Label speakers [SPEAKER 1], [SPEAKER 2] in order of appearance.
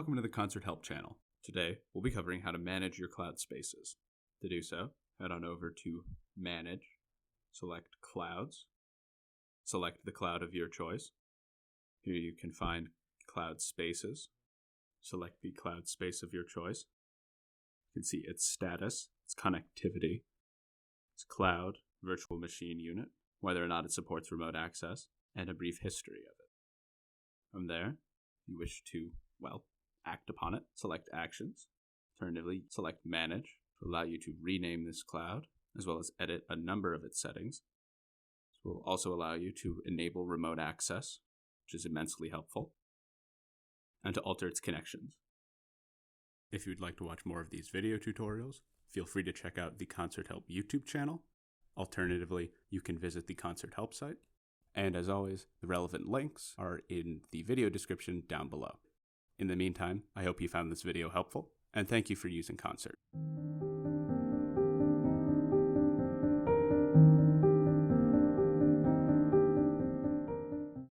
[SPEAKER 1] welcome to the Concert Help channel. Today, we'll be covering how to manage your Cloudspaces. To do so, head on over to Manage, select Clouds, select the cloud of your choice. Here you can find Cloudspaces. Select the cloud space of your choice. You can see its status, its connectivity, its cloud, virtual machine unit, whether or not it supports remote access, and a brief history of it. From there, you wish to, act upon it, select Actions. Alternatively, select Manage to allow you to rename this cloud, as well as edit a number of its settings. This will also allow you to enable remote access, which is immensely helpful, and to alter its connections. If you'd like to watch more of these video tutorials, feel free to check out the Concert Help YouTube channel. Alternatively, you can visit the Concert Help site. And as always, the relevant links are in the video description down below. In the meantime, I hope you found this video helpful, and thank you for using Concert.